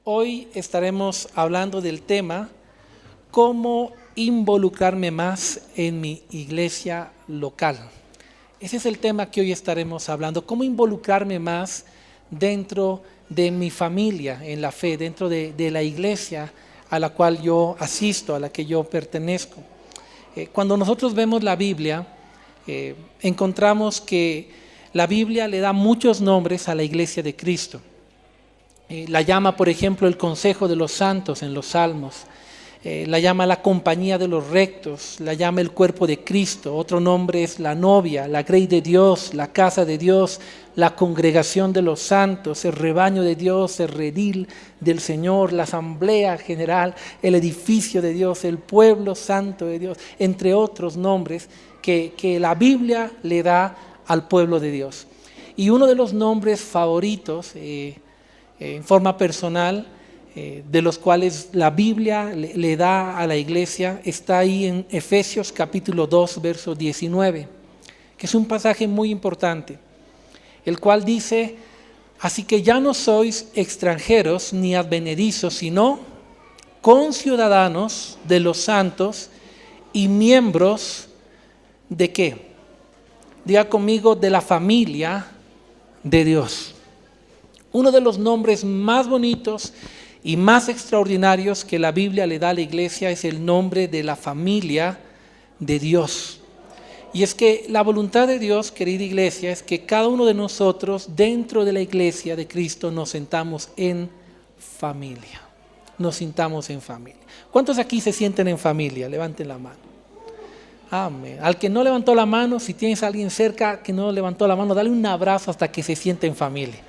Hoy estaremos hablando del tema cómo involucrarme más en mi iglesia local. Ese es el tema que hoy estaremos hablando, cómo involucrarme más dentro de mi familia en la fe, dentro de la iglesia a la cual yo asisto, a la que yo pertenezco. Cuando nosotros vemos la Biblia, encontramos que la Biblia le da muchos nombres a la iglesia de Cristo. La llama, por ejemplo, el consejo de los santos en los Salmos. La llama la compañía de los rectos, la llama el cuerpo de Cristo. Otro nombre es la novia, la grey de Dios, la casa de Dios, la congregación de los santos, el rebaño de Dios, el redil del Señor, la asamblea general, el edificio de Dios, el pueblo santo de Dios, entre otros nombres que la Biblia le da al pueblo de Dios. Y uno de los nombres favoritos en forma personal, de los cuales la Biblia le da a la iglesia, está ahí en Efesios capítulo 2, verso 19, que es un pasaje muy importante, el cual dice: así que ya no sois extranjeros ni advenedizos, sino conciudadanos de los santos y miembros ¿de qué? Diga conmigo, de la familia de Dios. Uno de los nombres más bonitos y más extraordinarios que la Biblia le da a la iglesia es el nombre de la familia de Dios. Y es que la voluntad de Dios, querida iglesia, es que cada uno de nosotros dentro de la iglesia de Cristo nos sentamos en familia. Nos sintamos en familia. ¿Cuántos aquí se sienten en familia? Levanten la mano. Amén. Al que no levantó la mano, si tienes a alguien cerca que no levantó la mano, dale un abrazo hasta que se sienta en familia.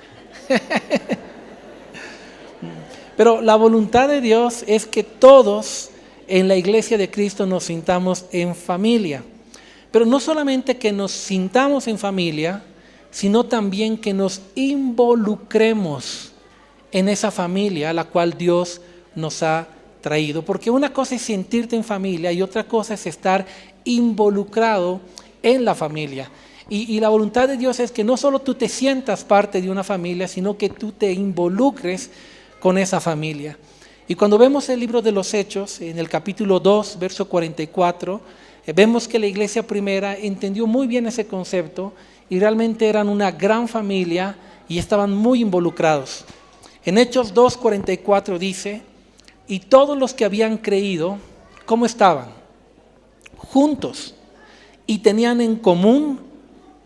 Pero la voluntad de Dios es que todos en la iglesia de Cristo nos sintamos en familia. Pero no solamente que nos sintamos en familia, sino también que nos involucremos en esa familia a la cual Dios nos ha traído. Porque una cosa es sentirte en familia y otra cosa es estar involucrado en la familia. Y la voluntad de Dios es que no solo tú te sientas parte de una familia, sino que tú te involucres con esa familia. Y cuando vemos el libro de los Hechos, en el capítulo 2, verso 44, vemos que la iglesia primera entendió muy bien ese concepto y realmente eran una gran familia y estaban muy involucrados. En Hechos 2, 44 dice: y todos los que habían creído, ¿cómo estaban? Juntos, y tenían en común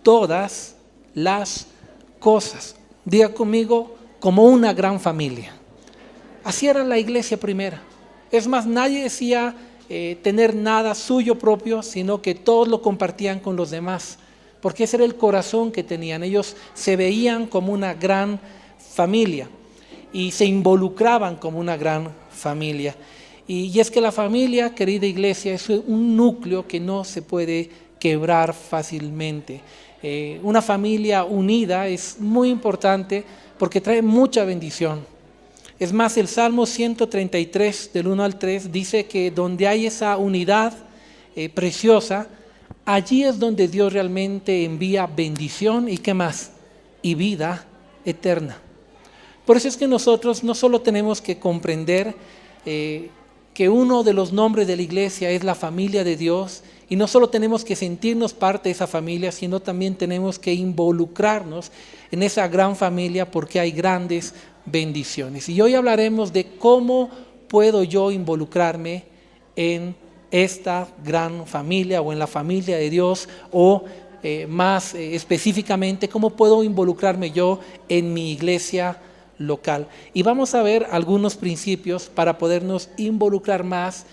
todas las cosas. Diga conmigo, como una gran familia. Así era la iglesia primera. Es más, nadie decía tener nada suyo propio, sino que todos lo compartían con los demás, porque ese era el corazón que tenían. Ellos se veían como una gran familia y se involucraban como una gran familia. Y es que la familia, querida iglesia, es un núcleo que no se puede quebrar fácilmente. Una familia unida es muy importante porque trae mucha bendición. Es más, el Salmo 133 del 1 al 3 dice que donde hay esa unidad preciosa, allí es donde Dios realmente envía bendición y ¿qué más? Y vida eterna. Por eso es que nosotros no solo tenemos que comprender que uno de los nombres de la iglesia es la familia de Dios, y no solo tenemos que sentirnos parte de esa familia, sino también tenemos que involucrarnos en esa gran familia porque hay grandes bendiciones. Y hoy hablaremos de cómo puedo yo involucrarme en esta gran familia o en la familia de Dios, o más específicamente, cómo puedo involucrarme yo en mi iglesia local. Y vamos a ver algunos principios para podernos involucrar más,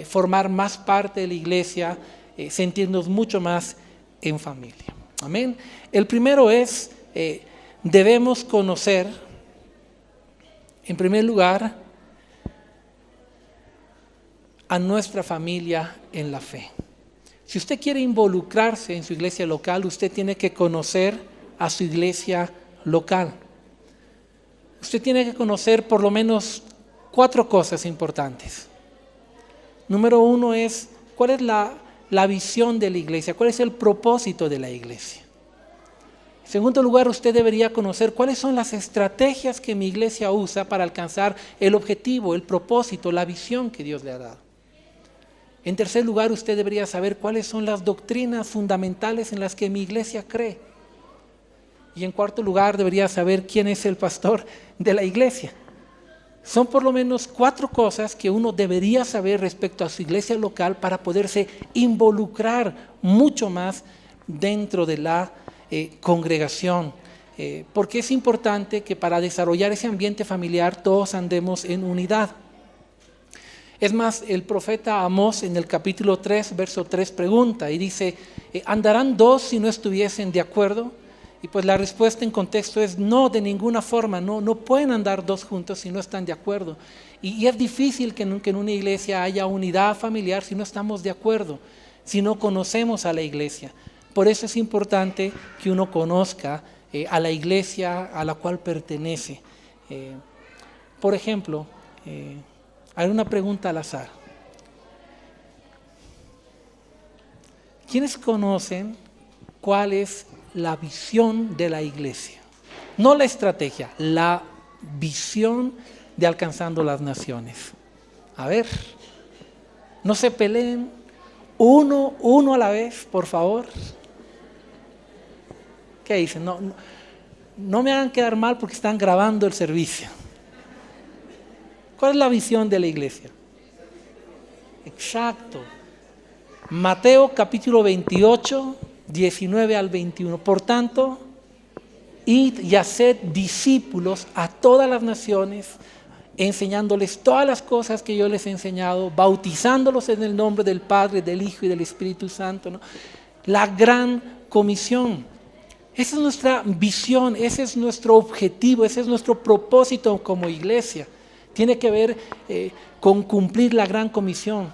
formar más parte de la iglesia, sentirnos mucho más en familia. Amén. El primero es, debemos conocer, en primer lugar, a nuestra familia en la fe. Si usted quiere involucrarse en su iglesia local, usted tiene que conocer a su iglesia local. Usted tiene que conocer por lo menos 4 cosas importantes. Número 1 es, ¿cuál es la visión de la iglesia? ¿Cuál es el propósito de la iglesia? En segundo lugar, usted debería conocer cuáles son las estrategias que mi iglesia usa para alcanzar el objetivo, el propósito, la visión que Dios le ha dado. En tercer lugar, usted debería saber cuáles son las doctrinas fundamentales en las que mi iglesia cree. Y en cuarto lugar, debería saber quién es el pastor de la iglesia. Son por lo menos 4 cosas que uno debería saber respecto a su iglesia local para poderse involucrar mucho más dentro de la congregación. Porque es importante que para desarrollar ese ambiente familiar todos andemos en unidad. Es más, el profeta Amós en el capítulo 3, verso 3 pregunta y dice, ¿andarán 2 si no estuviesen de acuerdo? Y pues la respuesta en contexto es no, de ninguna forma, no pueden andar 2 juntos si no están de acuerdo. Y es difícil que en una iglesia haya unidad familiar si no estamos de acuerdo, si no conocemos a la iglesia. Por eso es importante que uno conozca a la iglesia a la cual pertenece. Por ejemplo, hay una pregunta al azar. ¿Quiénes conocen cuál es la visión de la iglesia? No la estrategia, la visión de alcanzando las naciones. A ver, no se peleen, uno a la vez, por favor. ¿Qué dicen? No me hagan quedar mal porque están grabando el servicio. ¿Cuál es la visión de la iglesia? Exacto. Mateo capítulo 28, 19 al 21. Por tanto, id y haced discípulos a todas las naciones, enseñándoles todas las cosas que yo les he enseñado, bautizándolos en el nombre del Padre, del Hijo y del Espíritu Santo, ¿no? La gran comisión. Esa es nuestra visión, ese es nuestro objetivo, ese es nuestro propósito como iglesia. Tiene que ver con cumplir la gran comisión.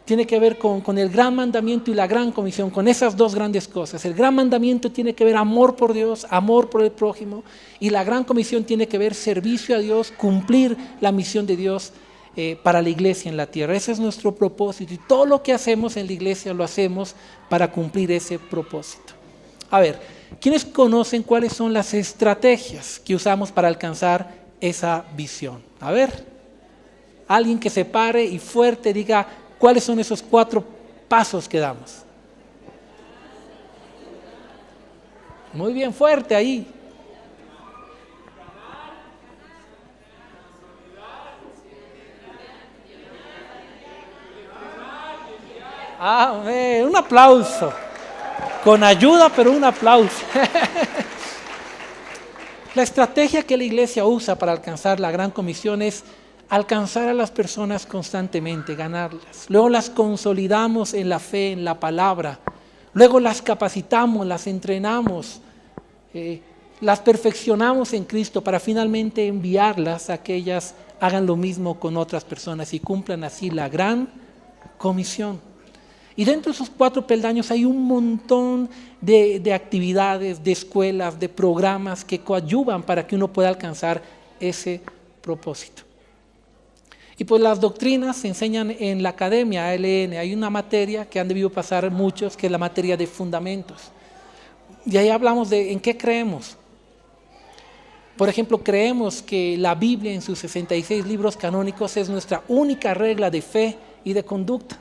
Tiene que ver con el gran mandamiento y la gran comisión, con esas 2 grandes cosas. El gran mandamiento tiene que ver amor por Dios, amor por el prójimo, y la gran comisión tiene que ver servicio a Dios, cumplir la misión de Dios para la iglesia en la tierra. Ese es nuestro propósito y todo lo que hacemos en la iglesia lo hacemos para cumplir ese propósito. A ver, ¿quiénes conocen cuáles son las estrategias que usamos para alcanzar esa visión? A ver, alguien que se pare y fuerte diga cuáles son esos 4 pasos que damos. Muy bien, fuerte ahí. Amén, un aplauso. Con ayuda, pero un aplauso. La estrategia que la iglesia usa para alcanzar la gran comisión es alcanzar a las personas constantemente, ganarlas. Luego las consolidamos en la fe, en la palabra. Luego las capacitamos, las entrenamos, las perfeccionamos en Cristo para finalmente enviarlas a que ellas hagan lo mismo con otras personas y cumplan así la gran comisión. Y dentro de esos 4 peldaños hay un montón de actividades, de escuelas, de programas que coadyuvan para que uno pueda alcanzar ese propósito. Y pues las doctrinas se enseñan en la academia ALN. Hay una materia que han debido pasar muchos, que es la materia de fundamentos. Y ahí hablamos de en qué creemos. Por ejemplo, creemos que la Biblia en sus 66 libros canónicos es nuestra única regla de fe y de conducta.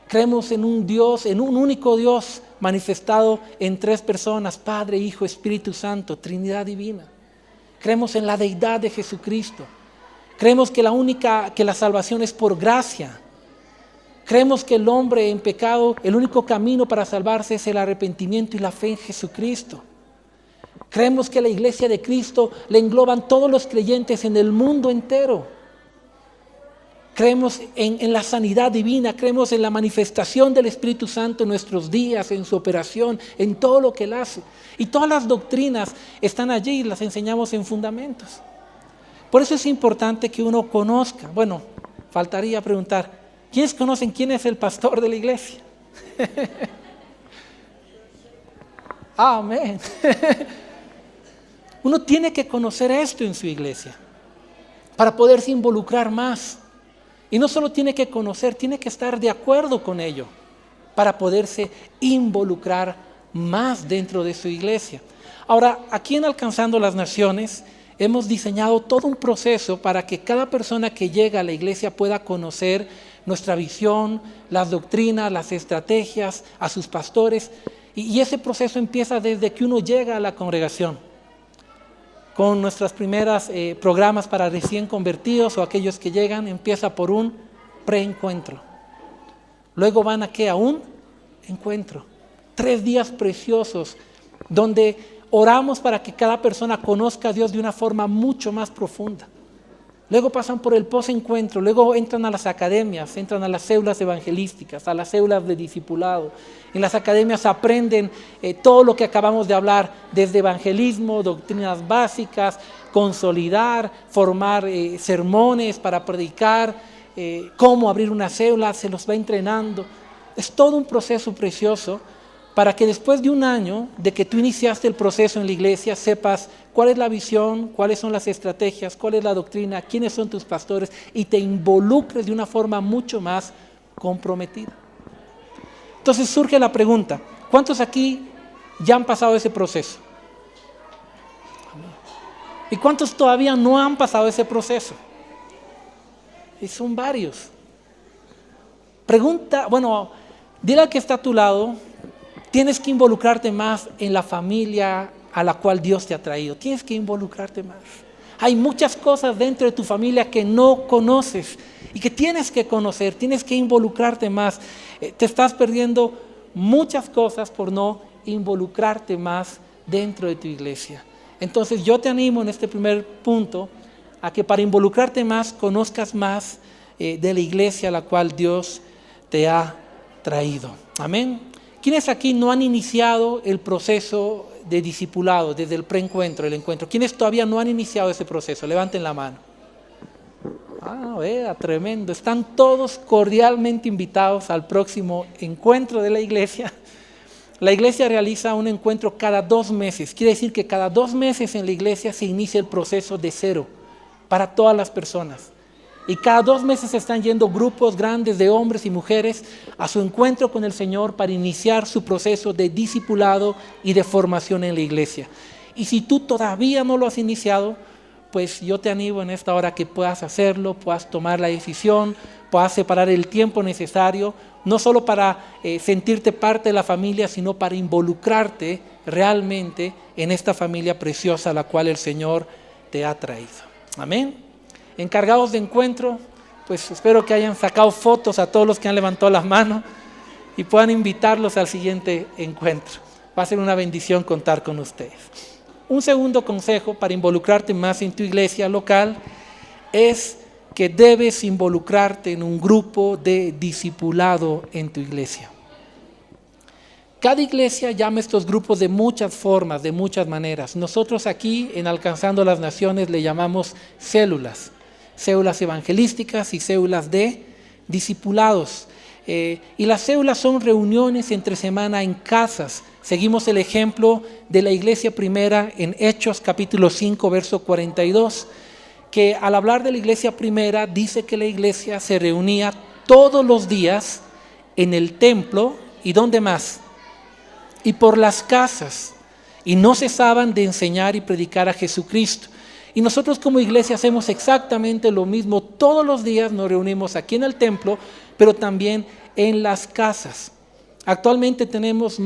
Creemos en un Dios, en un único Dios manifestado en 3 personas, Padre, Hijo, Espíritu Santo, Trinidad divina. Creemos en la deidad de Jesucristo. Creemos que la salvación es por gracia. Creemos que el hombre en pecado, el único camino para salvarse es el arrepentimiento y la fe en Jesucristo. Creemos que la iglesia de Cristo le engloban todos los creyentes en el mundo entero. Creemos en la sanidad divina, creemos en la manifestación del Espíritu Santo en nuestros días, en su operación, en todo lo que Él hace. Y todas las doctrinas están allí y las enseñamos en fundamentos. Por eso es importante que uno conozca. Bueno, faltaría preguntar, ¿quiénes conocen quién es el pastor de la iglesia? Amén. Uno tiene que conocer esto en su iglesia para poderse involucrar más. Y no solo tiene que conocer, tiene que estar de acuerdo con ello para poderse involucrar más dentro de su iglesia. Ahora, aquí en Alcanzando las Naciones, hemos diseñado todo un proceso para que cada persona que llega a la iglesia pueda conocer nuestra visión, las doctrinas, las estrategias, a sus pastores. Y ese proceso empieza desde que uno llega a la congregación, con nuestras primeras programas para recién convertidos o aquellos que llegan. Empieza por un preencuentro. Luego van a un encuentro. 3 días preciosos donde oramos para que cada persona conozca a Dios de una forma mucho más profunda. Luego pasan por el posencuentro, luego entran a las academias, entran a las células evangelísticas, a las células de discipulado. En las academias aprenden todo lo que acabamos de hablar, desde evangelismo, doctrinas básicas, consolidar, formar sermones para predicar, cómo abrir una célula, se los va entrenando. Es todo un proceso precioso para que después de un año de que tú iniciaste el proceso en la iglesia, sepas cuál es la visión, cuáles son las estrategias, cuál es la doctrina, quiénes son tus pastores y te involucres de una forma mucho más comprometida. Entonces surge la pregunta, ¿cuántos aquí ya han pasado ese proceso? ¿Y cuántos todavía no han pasado ese proceso? Y son varios. Dile al que está a tu lado, tienes que involucrarte más en la familia a la cual Dios te ha traído. Tienes que involucrarte más. Hay muchas cosas dentro de tu familia que no conoces y que tienes que conocer, tienes que involucrarte más. Te estás perdiendo muchas cosas por no involucrarte más dentro de tu iglesia. Entonces yo te animo en este primer punto a que para involucrarte más, conozcas más de la iglesia a la cual Dios te ha traído. Amén. ¿Quiénes aquí no han iniciado el proceso de discipulado desde el preencuentro, el encuentro? ¿Quiénes todavía no han iniciado ese proceso? Levanten la mano. Vea, tremendo. Están todos cordialmente invitados al próximo encuentro de la iglesia. La iglesia realiza un encuentro cada 2 meses. Quiere decir que cada 2 meses en la iglesia se inicia el proceso de cero para todas las personas. Y cada 2 meses están yendo grupos grandes de hombres y mujeres a su encuentro con el Señor para iniciar su proceso de discipulado y de formación en la iglesia. Y si tú todavía no lo has iniciado, pues yo te animo en esta hora que puedas hacerlo, puedas tomar la decisión, puedas separar el tiempo necesario, no solo para sentirte parte de la familia, sino para involucrarte realmente en esta familia preciosa a la cual el Señor te ha traído. Amén. Encargados de encuentro, pues espero que hayan sacado fotos a todos los que han levantado las manos y puedan invitarlos al siguiente encuentro. Va a ser una bendición contar con ustedes. Un segundo consejo para involucrarte más en tu iglesia local es que debes involucrarte en un grupo de discipulado en tu iglesia. Cada iglesia llama a estos grupos de muchas formas, de muchas maneras. Nosotros aquí en Alcanzando las Naciones le llamamos células evangelísticas y células de discipulados. Y las células son reuniones entre semana en casas. Seguimos el ejemplo de la iglesia primera en Hechos capítulo 5, verso 42, que al hablar de la iglesia primera dice que la iglesia se reunía todos los días en el templo y ¿dónde más? Y por las casas, y no cesaban de enseñar y predicar a Jesucristo. Y nosotros como iglesia hacemos exactamente lo mismo. Todos los días nos reunimos aquí en el templo, pero también en las casas. Actualmente tenemos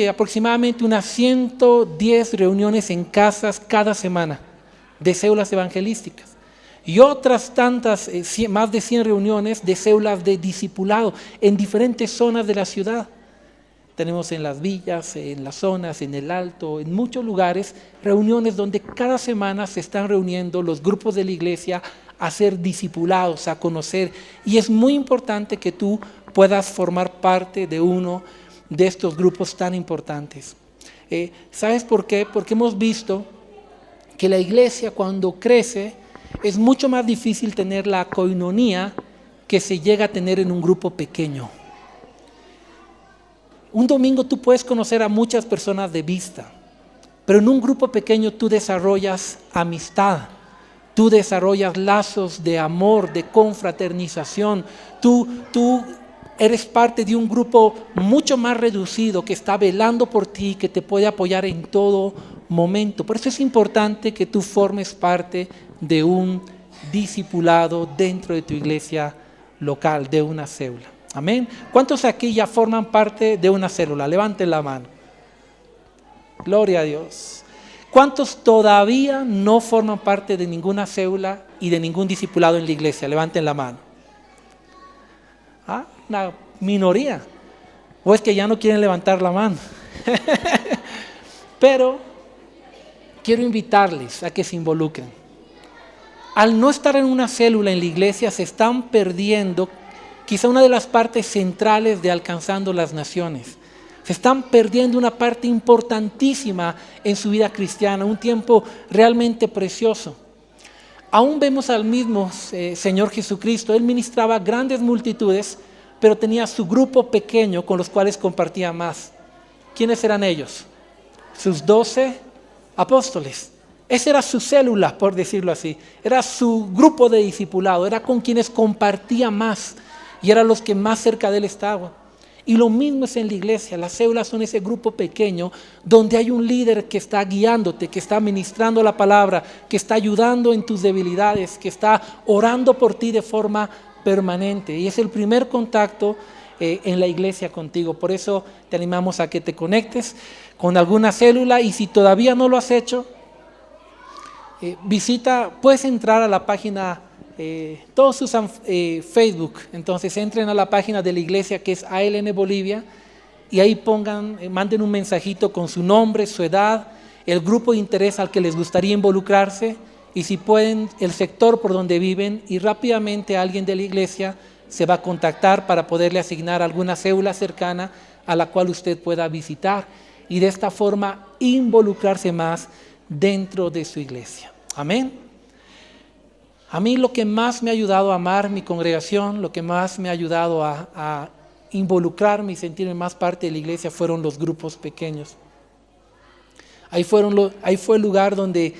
aproximadamente unas 110 reuniones en casas cada semana de células evangelísticas. Y otras tantas, más de 100 reuniones de células de discipulado en diferentes zonas de la ciudad. Tenemos en las villas, en las zonas, en el Alto, en muchos lugares, reuniones donde cada semana se están reuniendo los grupos de la iglesia a ser discipulados, a conocer. Y es muy importante que tú puedas formar parte de uno de estos grupos tan importantes. ¿Sabes por qué? Porque hemos visto que la iglesia cuando crece es mucho más difícil tener la coinonía que se llega a tener en un grupo pequeño. Un domingo tú puedes conocer a muchas personas de vista, pero en un grupo pequeño tú desarrollas amistad, tú desarrollas lazos de amor, de confraternización, tú eres parte de un grupo mucho más reducido que está velando por ti, que te puede apoyar en todo momento. Por eso es importante que tú formes parte de un discipulado dentro de tu iglesia local, de una célula. Amén. ¿Cuántos aquí ya forman parte de una célula? Levanten la mano. Gloria a Dios. ¿Cuántos todavía no forman parte de ninguna célula y de ningún discipulado en la iglesia? Levanten la mano. Una minoría. ¿O es que ya no quieren levantar la mano? Pero quiero invitarles a que se involucren. Al no estar en una célula en la iglesia, se están perdiendo quizá una de las partes centrales de alcanzando las naciones. Se están perdiendo una parte importantísima en su vida cristiana, un tiempo realmente precioso. Aún vemos al mismo Señor Jesucristo. Él ministraba grandes multitudes, pero tenía su grupo pequeño con los cuales compartía más. ¿Quiénes eran ellos? Sus 12 apóstoles. Esa era su célula, por decirlo así. Era su grupo de discipulado, era con quienes compartía más y eran los que más cerca de él estaban. Y lo mismo es en la iglesia. Las células son ese grupo pequeño donde hay un líder que está guiándote, que está ministrando la palabra, que está ayudando en tus debilidades, que está orando por ti de forma permanente. Y es el primer contacto en la iglesia contigo. Por eso te animamos a que te conectes con alguna célula, y si todavía no lo has hecho, puedes entrar a la página, todos usan Facebook, entonces entren a la página de la iglesia que es ALN Bolivia, y ahí manden un mensajito con su nombre, su edad, el grupo de interés al que les gustaría involucrarse, y si pueden, el sector por donde viven, y rápidamente alguien de la iglesia se va a contactar para poderle asignar alguna célula cercana a la cual usted pueda visitar, y de esta forma involucrarse más dentro de su iglesia. Amén. A mí lo que más me ha ayudado a amar mi congregación, lo que más me ha ayudado a involucrarme y sentirme más parte de la iglesia fueron los grupos pequeños. Ahí fue el lugar donde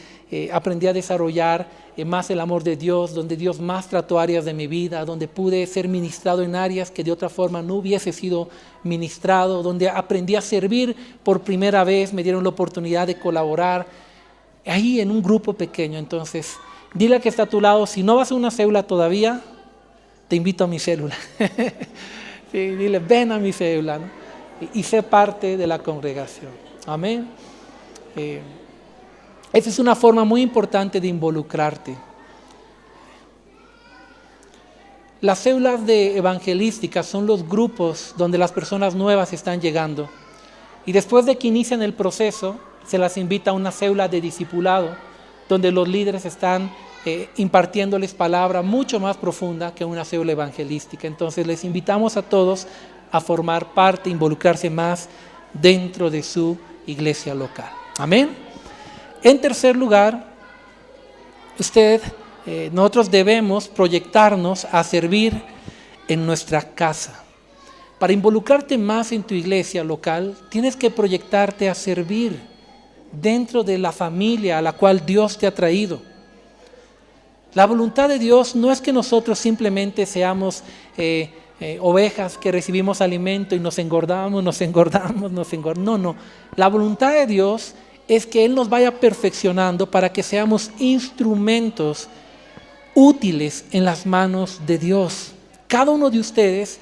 aprendí a desarrollar más el amor de Dios, donde Dios más trató áreas de mi vida, donde pude ser ministrado en áreas que de otra forma no hubiese sido ministrado, donde aprendí a servir por primera vez, me dieron la oportunidad de colaborar ahí en un grupo pequeño. Entonces, dile al que está a tu lado, si no vas a una célula todavía, te invito a mi célula. Sí, dile, ven a mi célula, ¿no? y sé parte de la congregación. Amén. Esa es una forma muy importante de involucrarte. Las células evangelísticas son los grupos donde las personas nuevas están llegando. Y después de que inician el proceso, se las invita a una célula de discipulado, donde los líderes están impartiéndoles palabra mucho más profunda que una célula evangelística. Entonces les invitamos a todos a formar parte, involucrarse más dentro de su iglesia local. Amén. En tercer lugar, nosotros debemos proyectarnos a servir en nuestra casa. Para involucrarte más en tu iglesia local, tienes que proyectarte a servir dentro de la familia a la cual Dios te ha traído. La voluntad de Dios no es que nosotros simplemente seamos ovejas que recibimos alimento y nos engordamos. No. La voluntad de Dios es que Él nos vaya perfeccionando para que seamos instrumentos útiles en las manos de Dios. Cada uno de ustedes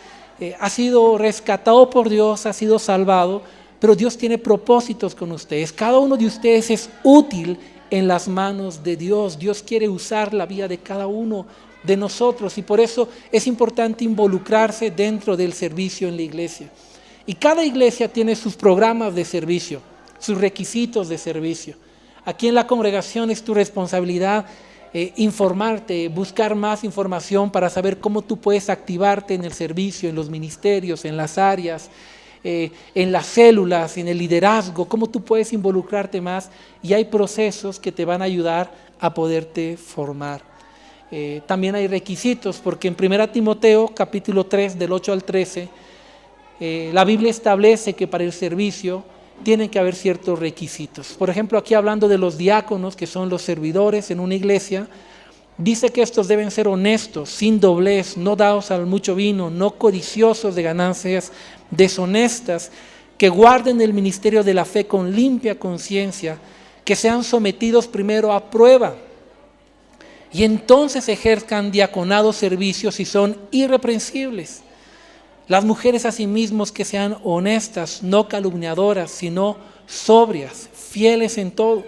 ha sido rescatado por Dios, ha sido salvado, pero Dios tiene propósitos con ustedes. Cada uno de ustedes es útil en las manos de Dios. Dios quiere usar la vida de cada uno de nosotros, y por eso es importante involucrarse dentro del servicio en la iglesia. Y cada iglesia tiene sus programas de servicio, sus requisitos de servicio. Aquí en la congregación es tu responsabilidad informarte, buscar más información para saber cómo tú puedes activarte en el servicio, en los ministerios, en las áreas, en las células, en el liderazgo, cómo tú puedes involucrarte más, y hay procesos que te van a ayudar a poderte formar. También hay requisitos, porque en 1 Timoteo capítulo 3 del 8 al 13 la Biblia establece que para el servicio tienen que haber ciertos requisitos. Por ejemplo, aquí hablando de los diáconos, que son los servidores en una iglesia, Dice que estos deben ser honestos, sin doblez, no dados al mucho vino, no codiciosos de ganancias deshonestas, que guarden el ministerio de la fe con limpia conciencia, que sean sometidos primero a prueba y entonces ejerzan diaconado servicios y son irreprensibles. Las mujeres asimismo que sean honestas, no calumniadoras, sino sobrias, fieles en todo.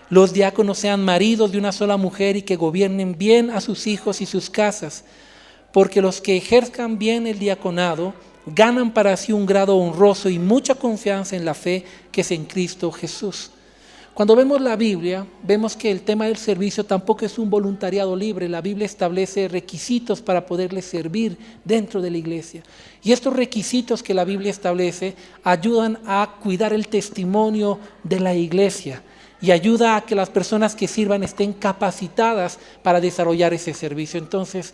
Los diáconos sean maridos de una sola mujer y que gobiernen bien a sus hijos y sus casas, porque los que ejerzan bien el diaconado ganan para sí un grado honroso y mucha confianza en la fe que es en Cristo Jesús. Cuando vemos la Biblia, vemos que el tema del servicio tampoco es un voluntariado libre. La Biblia establece requisitos para poderle servir dentro de la iglesia. Y estos requisitos que la Biblia establece ayudan a cuidar el testimonio de la iglesia y ayuda a que las personas que sirvan estén capacitadas para desarrollar ese servicio. Entonces,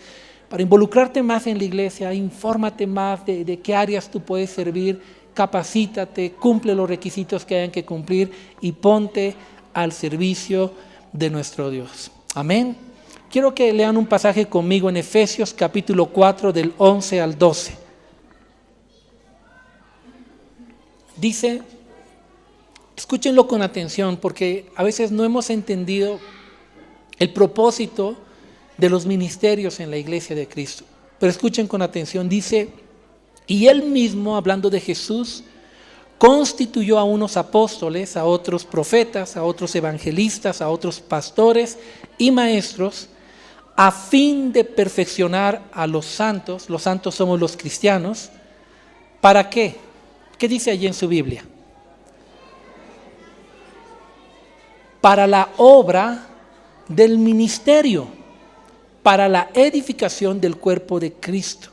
para involucrarte más en la iglesia, infórmate más de qué áreas tú puedes servir, capacítate, cumple los requisitos que hayan que cumplir y ponte al servicio de nuestro Dios. Amén. Quiero que lean un pasaje conmigo en Efesios capítulo 4 del 11 al 12. Dice, escúchenlo con atención porque a veces no hemos entendido el propósito de los ministerios en la iglesia de Cristo. Pero escuchen con atención, dice: y él mismo, hablando de Jesús, constituyó a unos apóstoles, a otros profetas, a otros evangelistas, a otros pastores y maestros, a fin de perfeccionar a los santos somos los cristianos. ¿Para qué? ¿Qué dice allí en su Biblia? Para la obra del ministerio, para la edificación del cuerpo de Cristo.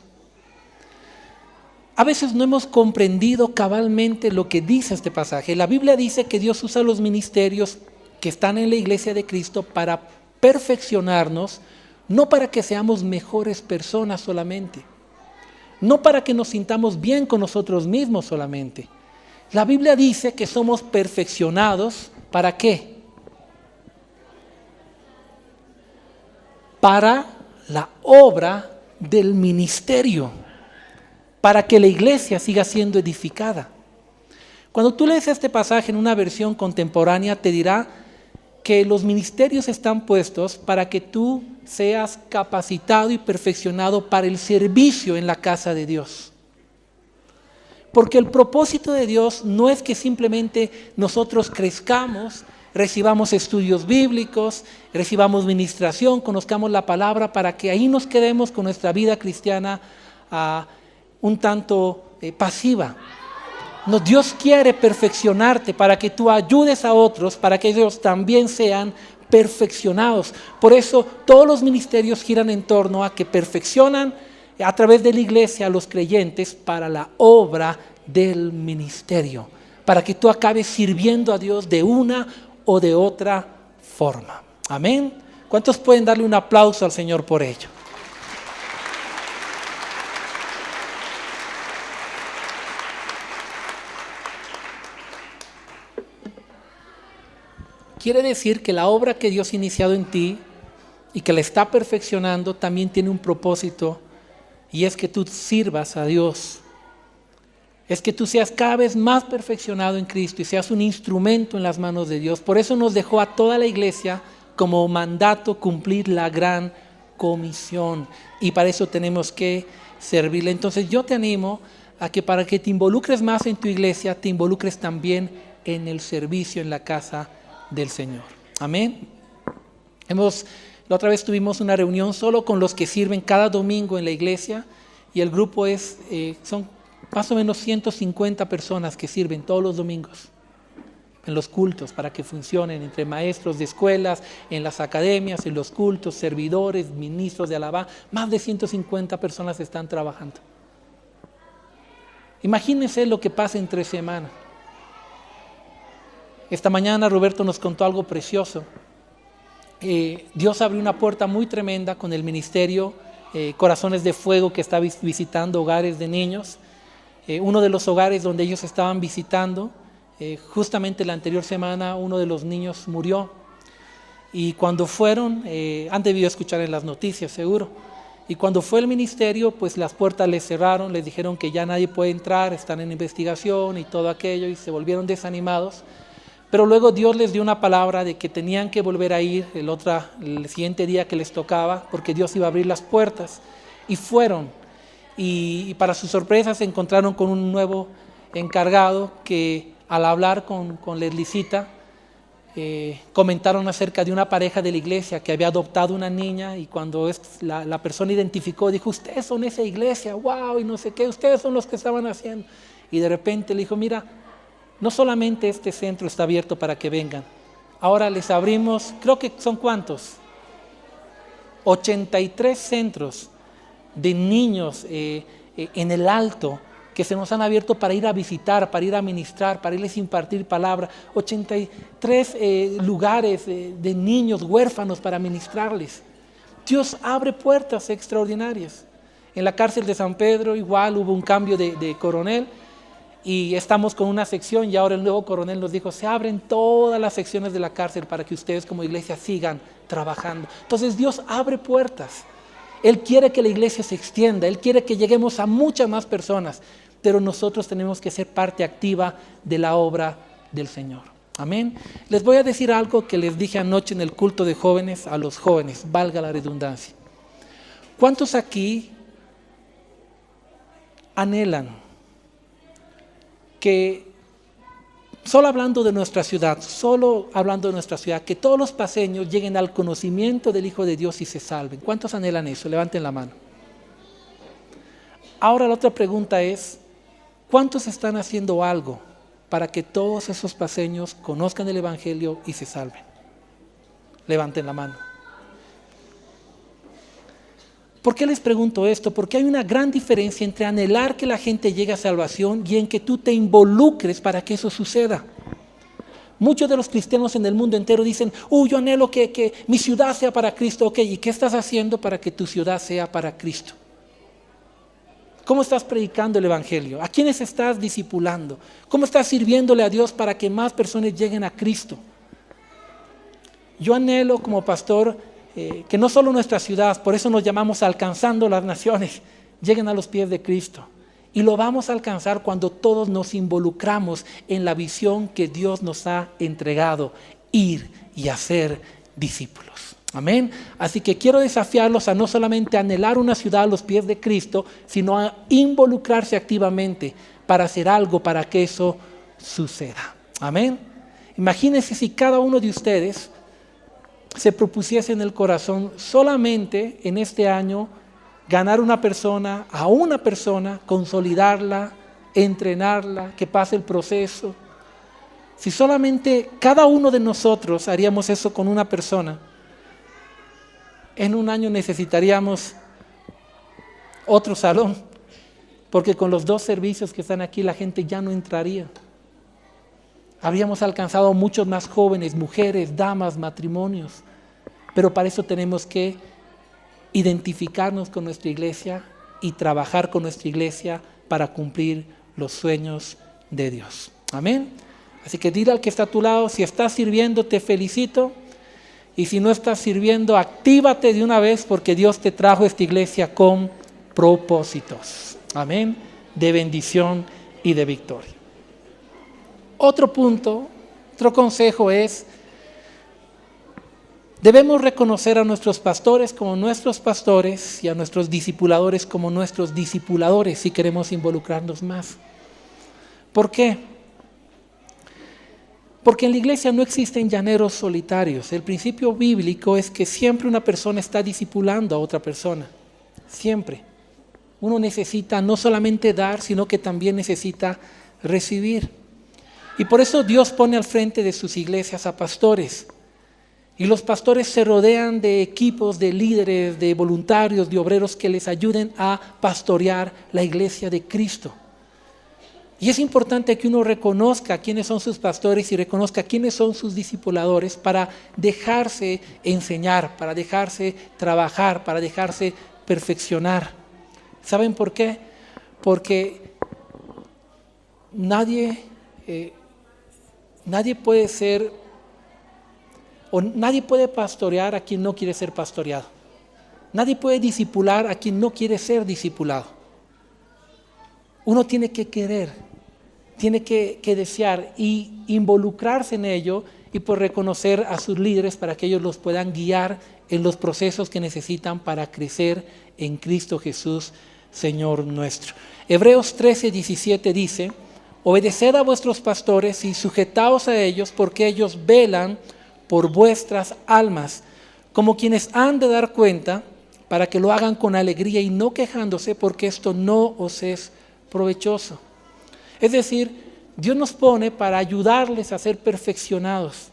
A veces no hemos comprendido cabalmente lo que dice este pasaje. La Biblia dice que Dios usa los ministerios que están en la iglesia de Cristo para perfeccionarnos, no para que seamos mejores personas solamente, no para que nos sintamos bien con nosotros mismos solamente. La Biblia dice que somos perfeccionados, ¿para qué? Para la obra del ministerio, para que la iglesia siga siendo edificada. Cuando tú lees este pasaje en una versión contemporánea, te dirá que los ministerios están puestos para que tú seas capacitado y perfeccionado para el servicio en la casa de Dios. Porque el propósito de Dios no es que simplemente nosotros crezcamos, recibamos estudios bíblicos, recibamos ministración, conozcamos la palabra, para que ahí nos quedemos con nuestra vida cristiana un tanto pasiva. No, Dios quiere perfeccionarte para que tú ayudes a otros, para que ellos también sean perfeccionados. Por eso todos los ministerios giran en torno a que perfeccionan a través de la iglesia a los creyentes para la obra del ministerio, para que tú acabes sirviendo a Dios de una o de otra forma. Amén. ¿Cuántos pueden darle un aplauso al Señor por ello? Quiere decir que la obra que Dios ha iniciado en ti y que la está perfeccionando también tiene un propósito, y es que tú sirvas a Dios. Es que tú seas cada vez más perfeccionado en Cristo y seas un instrumento en las manos de Dios. Por eso nos dejó a toda la iglesia como mandato cumplir la gran comisión, y para eso tenemos que servirle. Entonces yo te animo a que para que te involucres más en tu iglesia, te involucres también en el servicio en la casa del Señor. Amén. La otra vez tuvimos una reunión solo con los que sirven cada domingo en la iglesia, y el grupo son más o menos 150 personas que sirven todos los domingos en los cultos para que funcionen, entre maestros de escuelas, en las academias, en los cultos, servidores, ministros de alabanza. Más de 150 personas están trabajando. Imagínense lo que pasa en 3 semanas. Esta mañana Roberto nos contó algo precioso. Dios abrió una puerta muy tremenda con el ministerio Corazones de Fuego, que está visitando hogares de niños. Uno de los hogares donde ellos estaban visitando, justamente la anterior semana uno de los niños murió. Y cuando fueron, han debido escuchar en las noticias seguro, y cuando fue el ministerio, pues las puertas les cerraron, les dijeron que ya nadie puede entrar, están en investigación y todo aquello, y se volvieron desanimados. Pero luego Dios les dio una palabra de que tenían que volver a ir el siguiente día que les tocaba, porque Dios iba a abrir las puertas. Y fueron. Y para su sorpresa se encontraron con un nuevo encargado que al hablar con Leslicita, comentaron acerca de una pareja de la iglesia que había adoptado una niña, y cuando la persona identificó, dijo: ustedes son esa iglesia, wow, y no sé qué, ustedes son los que estaban haciendo. Y de repente le dijo: mira, no solamente este centro está abierto para que vengan, ahora les abrimos, creo que son ¿cuántos? 83 centros de niños en el Alto que se nos han abierto para ir a visitar, para ir a ministrar, para irles a impartir palabra. 83 lugares de niños huérfanos para ministrarles. Dios abre puertas extraordinarias. En la cárcel de San Pedro igual hubo un cambio de coronel, y estamos con una sección, y ahora el nuevo coronel nos dijo: se abren todas las secciones de la cárcel para que ustedes como iglesia sigan trabajando. Entonces Dios abre puertas. Él quiere que la iglesia se extienda, Él quiere que lleguemos a muchas más personas, pero nosotros tenemos que ser parte activa de la obra del Señor. Amén. Les voy a decir algo que les dije anoche en el culto de jóvenes a los jóvenes, valga la redundancia. ¿Cuántos aquí anhelan que, solo hablando de nuestra ciudad, que todos los paseños lleguen al conocimiento del Hijo de Dios y se salven? ¿Cuántos anhelan eso? Levanten la mano. Ahora la otra pregunta es: ¿cuántos están haciendo algo para que todos esos paseños conozcan el Evangelio y se salven? Levanten la mano. ¿Por qué les pregunto esto? Porque hay una gran diferencia entre anhelar que la gente llegue a salvación y en que tú te involucres para que eso suceda. Muchos de los cristianos en el mundo entero dicen: yo anhelo que mi ciudad sea para Cristo. Ok, ¿y qué estás haciendo para que tu ciudad sea para Cristo? ¿Cómo estás predicando el Evangelio? ¿A quiénes estás discipulando? ¿Cómo estás sirviéndole a Dios para que más personas lleguen a Cristo? Yo anhelo como pastor que no solo nuestra ciudad, por eso nos llamamos Alcanzando las Naciones, lleguen a los pies de Cristo. Y lo vamos a alcanzar cuando todos nos involucramos en la visión que Dios nos ha entregado: ir y hacer discípulos. Amén. Así que quiero desafiarlos a no solamente anhelar una ciudad a los pies de Cristo, sino a involucrarse activamente para hacer algo para que eso suceda. Amén. Imagínense si cada uno de ustedes se propusiese en el corazón solamente en este año ganar a una persona, consolidarla, entrenarla, que pase el proceso. Si solamente cada uno de nosotros haríamos eso con una persona, en un año necesitaríamos otro salón, porque con los 2 servicios que están aquí la gente ya no entraría. Habríamos alcanzado a muchos más jóvenes, mujeres, damas, matrimonios. Pero para eso tenemos que identificarnos con nuestra iglesia y trabajar con nuestra iglesia para cumplir los sueños de Dios. Amén. Así que dile al que está a tu lado: si estás sirviendo, te felicito. Y si no estás sirviendo, actívate de una vez, porque Dios te trajo a esta iglesia con propósitos. Amén. De bendición y de victoria. Otro punto, otro consejo es: debemos reconocer a nuestros pastores como nuestros pastores y a nuestros discipuladores como nuestros discipuladores si queremos involucrarnos más. ¿Por qué? Porque en la iglesia no existen llaneros solitarios. El principio bíblico es que siempre una persona está discipulando a otra persona. Siempre. Uno necesita no solamente dar, sino que también necesita recibir. Y por eso Dios pone al frente de sus iglesias a pastores. Y los pastores se rodean de equipos, de líderes, de voluntarios, de obreros que les ayuden a pastorear la iglesia de Cristo. Y es importante que uno reconozca quiénes son sus pastores y reconozca quiénes son sus discipuladores para dejarse enseñar, para dejarse trabajar, para dejarse perfeccionar. ¿Saben por qué? Porque nadie puede ser o nadie puede pastorear a quien no quiere ser pastoreado. Nadie puede discipular a quien no quiere ser discipulado. Uno tiene que querer, tiene que desear y involucrarse en ello y por reconocer a sus líderes para que ellos los puedan guiar en los procesos que necesitan para crecer en Cristo Jesús, Señor nuestro. Hebreos 13:17 dice: obedeced a vuestros pastores y sujetaos a ellos, porque ellos velan por vuestras almas, como quienes han de dar cuenta, para que lo hagan con alegría y no quejándose, porque esto no os es provechoso. Es decir, Dios nos pone para ayudarles a ser perfeccionados.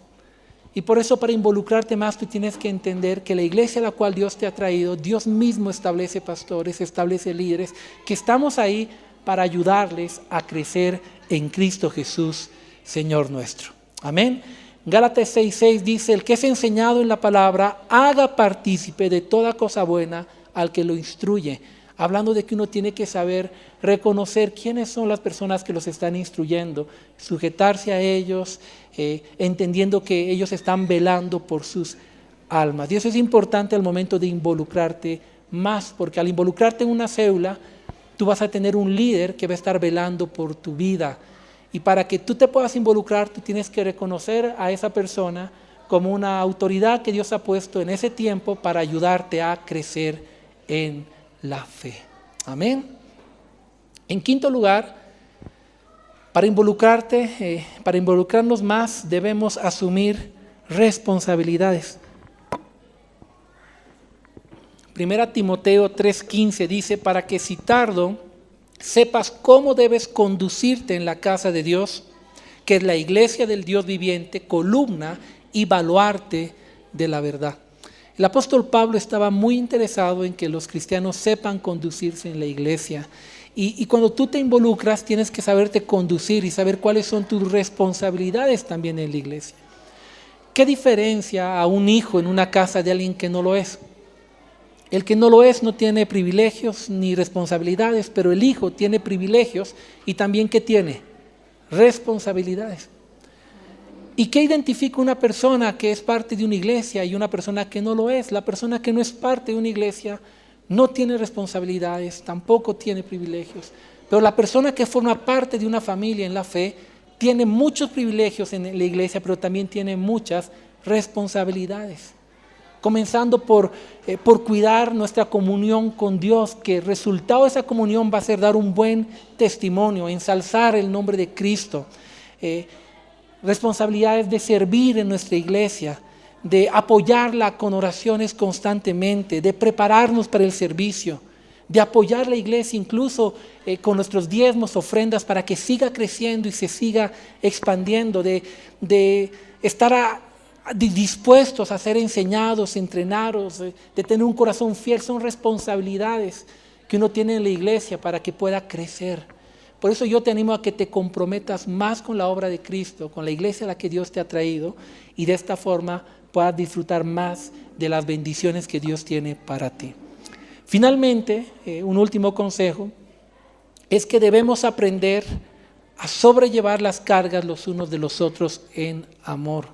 Y por eso, para involucrarte más, tú tienes que entender que la iglesia a la cual Dios te ha traído, Dios mismo establece pastores, establece líderes, que estamos ahí para ayudarles a crecer en Cristo Jesús, Señor nuestro. Amén. Gálatas 6:6 dice: el que es enseñado en la palabra, haga partícipe de toda cosa buena al que lo instruye. Hablando de que uno tiene que saber reconocer quiénes son las personas que los están instruyendo, sujetarse a ellos, entendiendo que ellos están velando por sus almas. Y eso es importante al momento de involucrarte más, porque al involucrarte en una célula, tú vas a tener un líder que va a estar velando por tu vida. Y para que tú te puedas involucrar, tú tienes que reconocer a esa persona como una autoridad que Dios ha puesto en ese tiempo para ayudarte a crecer en la fe. Amén. En quinto lugar, para involucrarnos más, debemos asumir responsabilidades. 1 Timoteo 3:15 dice: para que si tardo sepas cómo debes conducirte en la casa de Dios, que es la iglesia del Dios viviente, columna y baluarte de la verdad. El apóstol Pablo estaba muy interesado en que los cristianos sepan conducirse en la iglesia. Y cuando tú te involucras, tienes que saberte conducir y saber cuáles son tus responsabilidades también en la iglesia. ¿Qué diferencia a un hijo en una casa de alguien que no lo es? El que no lo es no tiene privilegios ni responsabilidades, pero el hijo tiene privilegios y también ¿qué tiene? Responsabilidades. ¿Y qué identifica una persona que es parte de una iglesia y una persona que no lo es? La persona que no es parte de una iglesia no tiene responsabilidades, tampoco tiene privilegios. Pero la persona que forma parte de una familia en la fe tiene muchos privilegios en la iglesia, pero también tiene muchas responsabilidades. Comenzando por cuidar nuestra comunión con Dios, que el resultado de esa comunión va a ser dar un buen testimonio, ensalzar el nombre de Cristo. Responsabilidades de servir en nuestra iglesia, de apoyarla con oraciones constantemente, de prepararnos para el servicio, de apoyar la iglesia incluso con nuestros diezmos, ofrendas, para que siga creciendo y se siga expandiendo, de estar dispuestos a ser enseñados, entrenados, de tener un corazón fiel. Son responsabilidades que uno tiene en la iglesia para que pueda crecer. Por eso yo te animo a que te comprometas más con la obra de Cristo, con la iglesia a la que Dios te ha traído, y de esta forma puedas disfrutar más de las bendiciones que Dios tiene para ti. Finalmente, un último consejo es que debemos aprender a sobrellevar las cargas los unos de los otros en amor.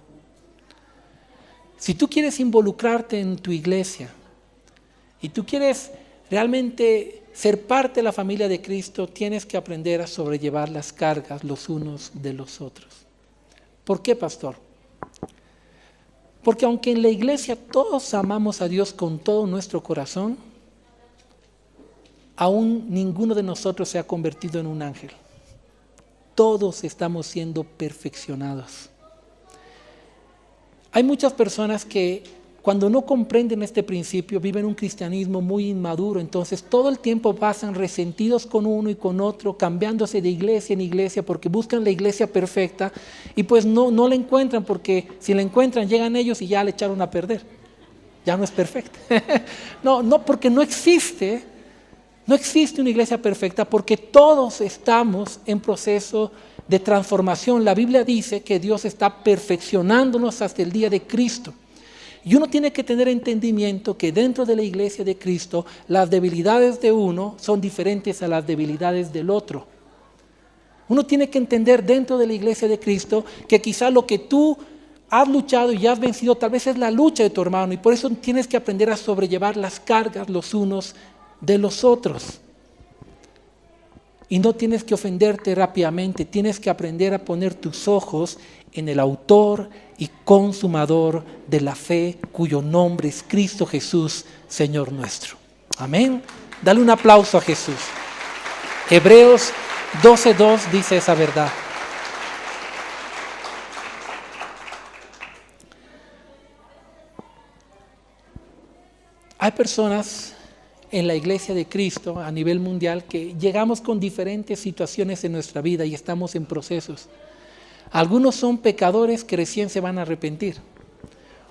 Si tú quieres involucrarte en tu iglesia y tú quieres realmente ser parte de la familia de Cristo, tienes que aprender a sobrellevar las cargas los unos de los otros. ¿Por qué, pastor? Porque aunque en la iglesia todos amamos a Dios con todo nuestro corazón, aún ninguno de nosotros se ha convertido en un ángel. Todos estamos siendo perfeccionados. Hay muchas personas que cuando no comprenden este principio viven un cristianismo muy inmaduro, entonces todo el tiempo pasan resentidos con uno y con otro, cambiándose de iglesia en iglesia porque buscan la iglesia perfecta y pues no la encuentran, porque si la encuentran llegan ellos y ya la echaron a perder, ya no es perfecta. No, porque no existe una iglesia perfecta, porque todos estamos en proceso de transformación. La Biblia dice que Dios está perfeccionándonos hasta el día de Cristo. Y uno tiene que tener entendimiento que dentro de la iglesia de Cristo, las debilidades de uno son diferentes a las debilidades del otro. Uno tiene que entender dentro de la iglesia de Cristo que quizá lo que tú has luchado y ya has vencido, tal vez es la lucha de tu hermano y por eso tienes que aprender a sobrellevar las cargas los unos de los otros. Y no tienes que ofenderte rápidamente, tienes que aprender a poner tus ojos en el autor y consumador de la fe, cuyo nombre es Cristo Jesús, Señor nuestro. Amén. Dale un aplauso a Jesús. Hebreos 12:2 dice esa verdad. Hay personas en la iglesia de Cristo a nivel mundial que llegamos con diferentes situaciones en nuestra vida y estamos en procesos. Algunos son pecadores que recién se van a arrepentir.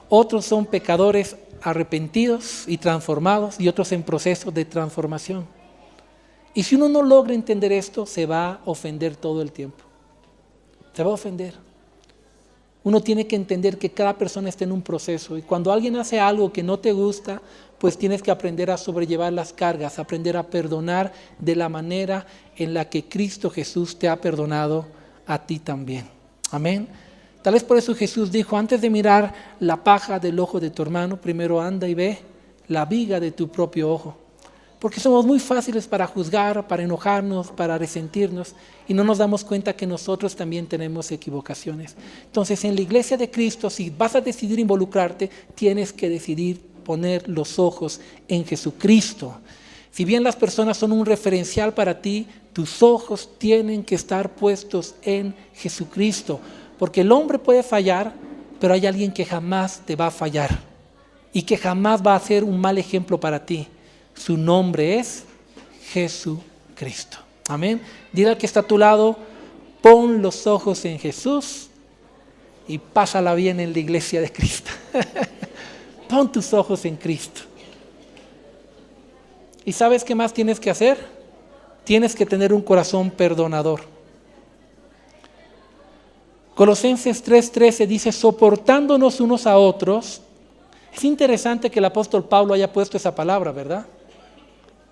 Otros son pecadores arrepentidos y transformados y otros en proceso de transformación. Y si uno no logra entender esto, se va a ofender todo el tiempo. Se va a ofender. Uno tiene que entender que cada persona está en un proceso y cuando alguien hace algo que no te gusta, pues tienes que aprender a sobrellevar las cargas, aprender a perdonar de la manera en la que Cristo Jesús te ha perdonado a ti también. Amén. Tal vez por eso Jesús dijo, antes de mirar la paja del ojo de tu hermano, primero anda y ve la viga de tu propio ojo. Porque somos muy fáciles para juzgar, para enojarnos, para resentirnos y no nos damos cuenta que nosotros también tenemos equivocaciones. Entonces en la iglesia de Cristo, si vas a decidir involucrarte, tienes que decidir poner los ojos en Jesucristo. Si bien las personas son un referencial para ti, tus ojos tienen que estar puestos en Jesucristo. Porque el hombre puede fallar, pero hay alguien que jamás te va a fallar y que jamás va a ser un mal ejemplo para ti. Su nombre es Jesucristo. Amén. Dile al que está a tu lado, pon los ojos en Jesús y pásala bien en la iglesia de Cristo. Pon tus ojos en Cristo. ¿Y sabes qué más tienes que hacer? Tienes que tener un corazón perdonador. Colosenses 3:13 dice, soportándonos unos a otros. Es interesante que el apóstol Pablo haya puesto esa palabra, ¿verdad?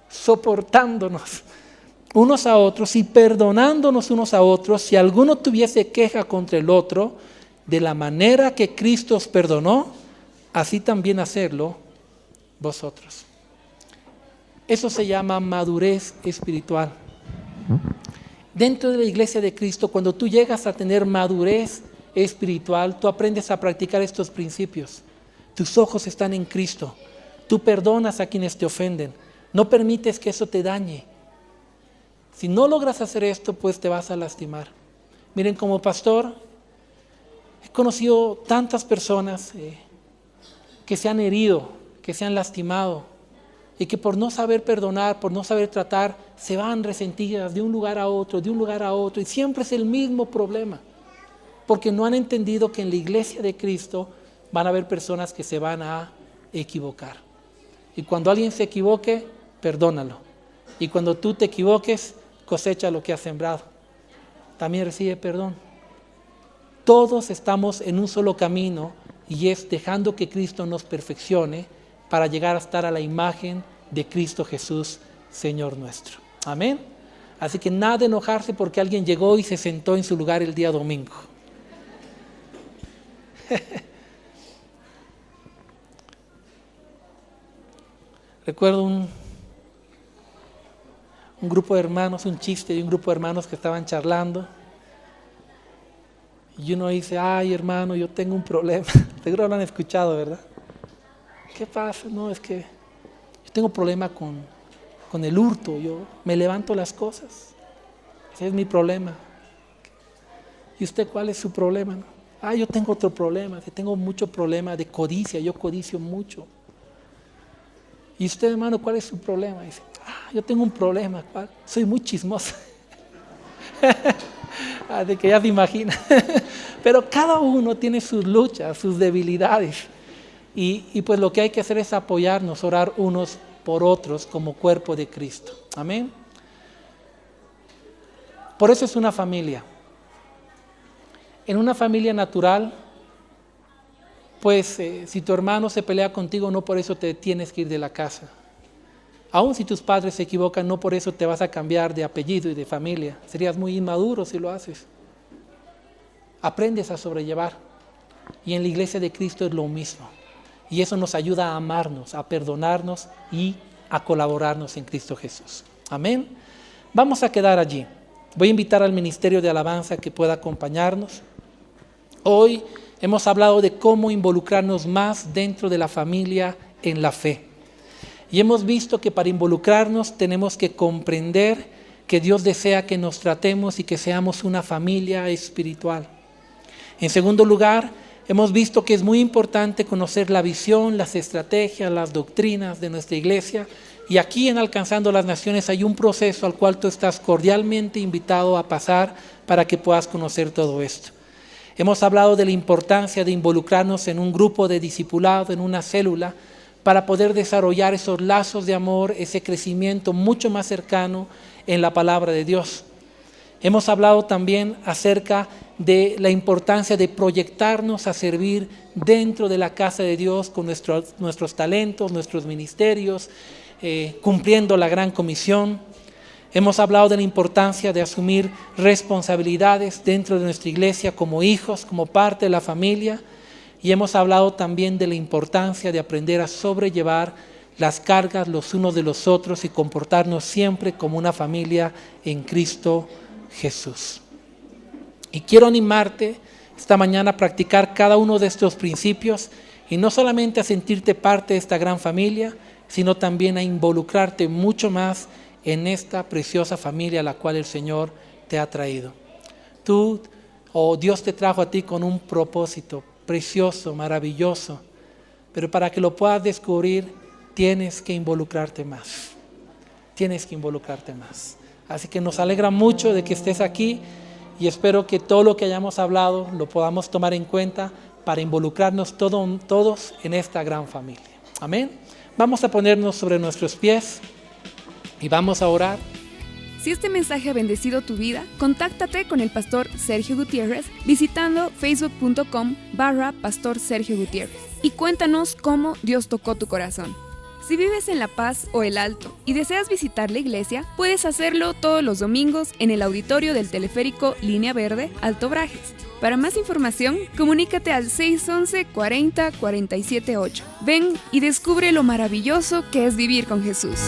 Soportándonos unos a otros y perdonándonos unos a otros, si alguno tuviese queja contra el otro, de la manera que Cristo os perdonó, así también hacerlo vosotros. Eso se llama madurez espiritual. Dentro de la iglesia de Cristo, cuando tú llegas a tener madurez espiritual, tú aprendes a practicar estos principios. Tus ojos están en Cristo. Tú perdonas a quienes te ofenden. No permites que eso te dañe. Si no logras hacer esto, pues te vas a lastimar. Miren, como pastor, he conocido tantas personas que se han herido, que se han lastimado y que por no saber perdonar, por no saber tratar, se van resentidas de un lugar a otro, y siempre es el mismo problema, porque no han entendido que en la iglesia de Cristo van a haber personas que se van a equivocar. Y cuando alguien se equivoque, perdónalo. Y cuando tú te equivoques, cosecha lo que has sembrado. También recibe perdón. Todos estamos en un solo camino y es dejando que Cristo nos perfeccione para llegar a estar a la imagen de Cristo Jesús, Señor nuestro. Amén. Así que nada de enojarse porque alguien llegó y se sentó en su lugar el día domingo. Recuerdo un grupo de hermanos, un chiste de un grupo de hermanos que estaban charlando. Y uno dice, ay hermano, yo tengo un problema. Seguro lo han escuchado, ¿verdad? ¿Qué pasa? No, es que yo tengo problema con el hurto. Yo me levanto las cosas. Ese es mi problema. ¿Y usted cuál es su problema? Ah, yo tengo otro problema. Tengo mucho problema de codicia. Yo codicio mucho. ¿Y usted, hermano, cuál es su problema? Dice, yo tengo un problema. ¿Cuál? Soy muy chismosa. De que ya se imagina. Pero cada uno tiene sus luchas, sus debilidades. Y pues lo que hay que hacer es apoyarnos, orar unos por otros como cuerpo de Cristo. Amén. Por eso es una familia. En una familia natural, pues si tu hermano se pelea contigo, no por eso te tienes que ir de la casa. Aun si tus padres se equivocan, no por eso te vas a cambiar de apellido y de familia. Serías muy inmaduro si lo haces. Aprendes a sobrellevar. Y en la iglesia de Cristo es lo mismo. Y eso nos ayuda a amarnos, a perdonarnos y a colaborarnos en Cristo Jesús. Amén. Vamos a quedar allí. Voy a invitar al ministerio de alabanza que pueda acompañarnos. Hoy hemos hablado de cómo involucrarnos más dentro de la familia en la fe. Y hemos visto que para involucrarnos tenemos que comprender que Dios desea que nos tratemos y que seamos una familia espiritual. En segundo lugar, hemos visto que es muy importante conocer la visión, las estrategias, las doctrinas de nuestra iglesia. Y aquí en Alcanzando las Naciones hay un proceso al cual tú estás cordialmente invitado a pasar para que puedas conocer todo esto. Hemos hablado de la importancia de involucrarnos en un grupo de discipulado, en una célula, para poder desarrollar esos lazos de amor, ese crecimiento mucho más cercano en la palabra de Dios. Hemos hablado también acerca de la importancia de proyectarnos a servir dentro de la casa de Dios con nuestros talentos, nuestros ministerios, cumpliendo la gran comisión. Hemos hablado de la importancia de asumir responsabilidades dentro de nuestra iglesia como hijos, como parte de la familia. Y hemos hablado también de la importancia de aprender a sobrellevar las cargas los unos de los otros y comportarnos siempre como una familia en Cristo Jesús. Y quiero animarte esta mañana a practicar cada uno de estos principios y no solamente a sentirte parte de esta gran familia, sino también a involucrarte mucho más en esta preciosa familia a la cual el Señor te ha traído. Dios te trajo a ti con un propósito precioso, maravilloso, pero para que lo puedas descubrir tienes que involucrarte más. Tienes que involucrarte más. Así que nos alegra mucho de que estés aquí y espero que todo lo que hayamos hablado lo podamos tomar en cuenta para involucrarnos todos en esta gran familia. Amén. Vamos a ponernos sobre nuestros pies y vamos a orar. Si este mensaje ha bendecido tu vida, contáctate con el pastor Sergio Gutiérrez visitando facebook.com/pastor Sergio Gutiérrez y cuéntanos cómo Dios tocó tu corazón. Si vives en La Paz o El Alto y deseas visitar la iglesia, puedes hacerlo todos los domingos en el auditorio del teleférico Línea Verde, Alto Brajes. Para más información, comunícate al 611 40 47 8. Ven y descubre lo maravilloso que es vivir con Jesús.